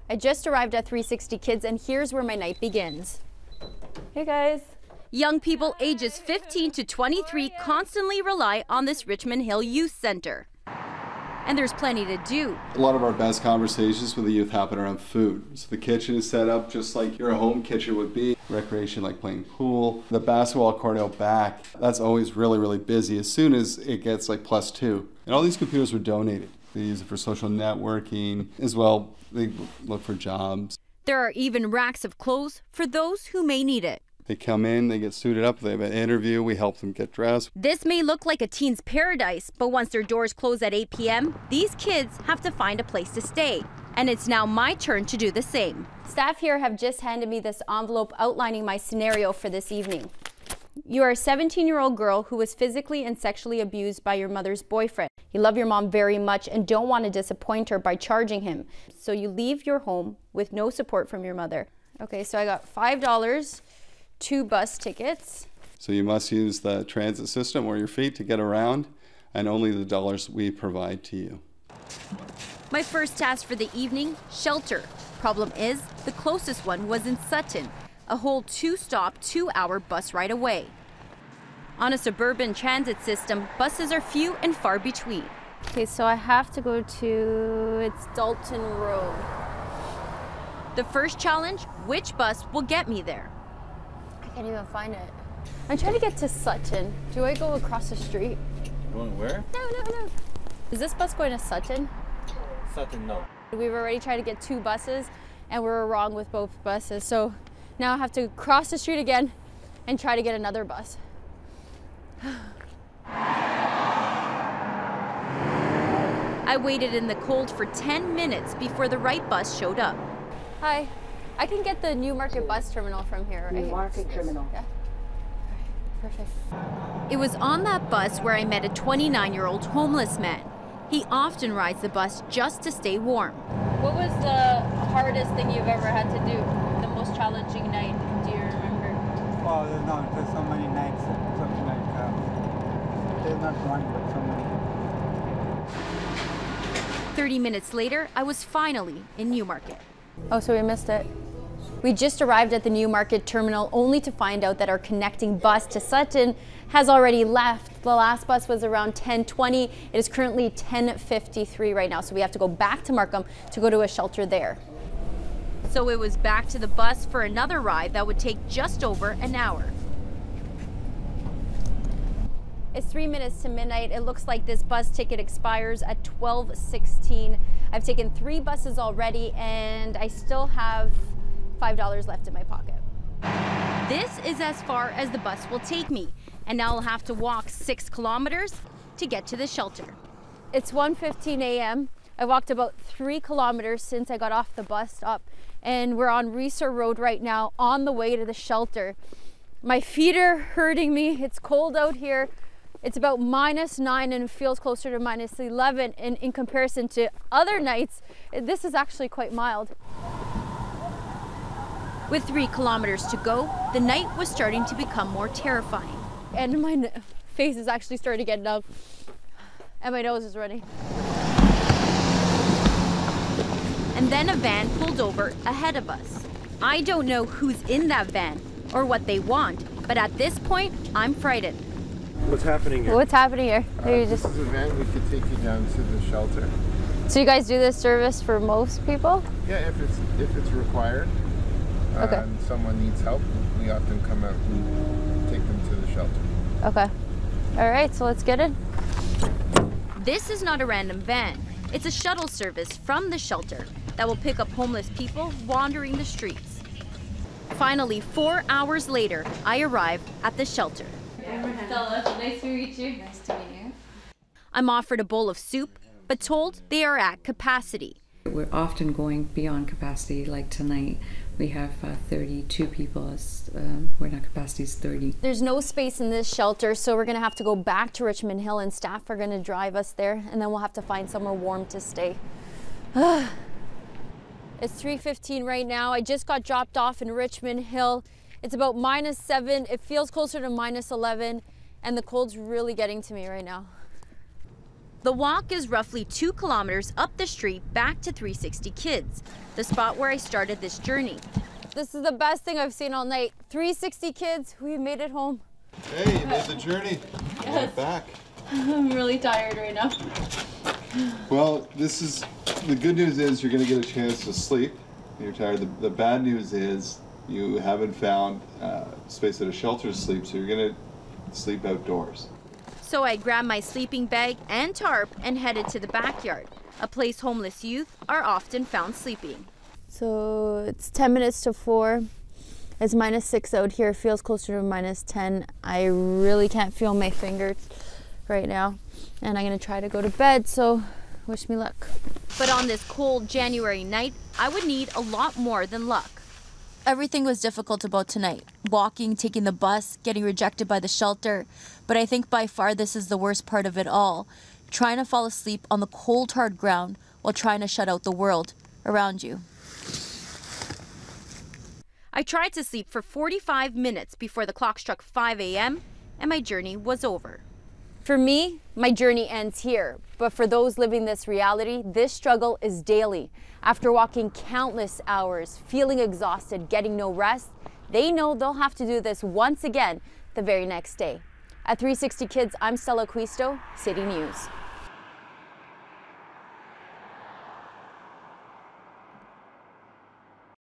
I just arrived at 360 Kids and here's where my night begins. Hey guys. Young people ages 15 to 23 constantly rely on this Richmond Hill Youth Center. And there's plenty to do. A lot of our best conversations with the youth happen around food. So the kitchen is set up just like your home kitchen would be. Recreation like playing pool. The basketball court out back, that's always really, really busy as soon as it gets like +2. And all these computers were donated. They use it for social networking as well. They look for jobs. There are even racks of clothes for those who may need it. They come in, they get suited up, they have an interview, we help them get dressed. This may look like a teen's paradise, but once their doors close at 8 p.m., these kids have to find a place to stay. And it's now my turn to do the same. Staff here have just handed me this envelope outlining my scenario for this evening. You are a 17-year-old girl who was physically and sexually abused by your mother's boyfriend. You love your mom very much and don't want to disappoint her by charging him. So you leave your home with no support from your mother. Okay, so I got $5. 2 bus tickets. So you must use the transit system or your feet to get around, and only the dollars we provide to you. My first task for the evening, shelter. Problem is, the closest one was in Sutton, a whole 2-stop, 2-hour bus ride away. On a suburban transit system, buses are few and far between. Okay, so I have to go to, it's Dalton Road. The first challenge, which bus will get me there? I can't even find it. I'm trying to get to Sutton. Do I go across the street? Going where? No. Is this bus going to Sutton? Sutton, no. We've already tried to get 2 buses and we were wrong with both buses. So now I have to cross the street again and try to get another bus. I waited in the cold for 10 minutes before the right bus showed up. Hi. I can get the Newmarket bus terminal from here, right? Newmarket terminal. Yeah. Perfect. It was on that bus where I met a 29-year-old homeless man. He often rides the bus just to stay warm. What was the hardest thing you've ever had to do? The most challenging night, do you remember? Oh, no, there's so many nights, something like, there's not one, but so many. 30 minutes later, I was finally in Newmarket. Oh, so we missed it. We just arrived at the Newmarket terminal only to find out that our connecting bus to Sutton has already left. The last bus was around 10:20. It is currently 10:53 right now, so we have to go back to Markham to go to a shelter there. So it was back to the bus for another ride that would take just over an hour. It's 3 minutes to midnight. It looks like this bus ticket expires at 12:16. I've taken 3 buses already and I still have $5 left in my pocket. This is as far as the bus will take me, and now I'll have to walk 6 kilometers to get to the shelter. It's 1:15 a.m. I walked about 3 kilometers since I got off the bus stop, and we're on Reeser Road right now on the way to the shelter. My feet are hurting me. It's cold out here. It's about -9 and it feels closer to -11, and in comparison to other nights, this is actually quite mild. With 3 kilometers to go, the night was starting to become more terrifying. And my face is actually starting to get numb, and my nose is running. And then a van pulled over ahead of us. I don't know who's in that van or what they want, but at this point, I'm frightened. What's happening here? What's happening here? This is a van. We could take you down to the shelter. So you guys do this service for most people? Yeah, if it's required. Okay. And someone needs help, we often come out and take them to the shelter. Okay. All right, so let's get in. This is not a random van. It's a shuttle service from the shelter that will pick up homeless people wandering the streets. Finally, 4 hours later, I arrive at the shelter. Stella, nice to meet you. Nice to meet you. I'm offered a bowl of soup, but told they are at capacity. We're often going beyond capacity, like tonight. We have 32 people, where our capacity is 30. There's no space in this shelter, so we're gonna have to go back to Richmond Hill and staff are gonna drive us there, and then we'll have to find somewhere warm to stay. It's 3:15 right now. I just got dropped off in Richmond Hill. It's about -7. It feels closer to -11, and the cold's really getting to me right now. The walk is roughly 2 kilometers up the street back to 360 Kids, the spot where I started this journey. This is the best thing I've seen all night. 360 Kids, we made it home. Hey, you made the journey. Yes. Back. I'm really tired right now. Well, the good news is you're going to get a chance to sleep. You're tired. The bad news is you haven't found space at a shelter to sleep, so you're going to sleep outdoors. So I grabbed my sleeping bag and tarp and headed to the backyard, a place homeless youth are often found sleeping. So it's 10 minutes to 4. It's -6 out here. It feels closer to -10. I really can't feel my fingers right now. And I'm gonna try to go to bed, so wish me luck. But on this cold January night, I would need a lot more than luck. Everything was difficult about tonight. Walking, taking the bus, getting rejected by the shelter. But I think by far this is the worst part of it all. Trying to fall asleep on the cold, hard ground while trying to shut out the world around you. I tried to sleep for 45 minutes before the clock struck 5 a.m. and my journey was over. For me, my journey ends here. But for those living this reality, this struggle is daily. After walking countless hours, feeling exhausted, getting no rest, they know they'll have to do this once again the very next day. At 360 Kids, I'm Stella Acquisto, City News.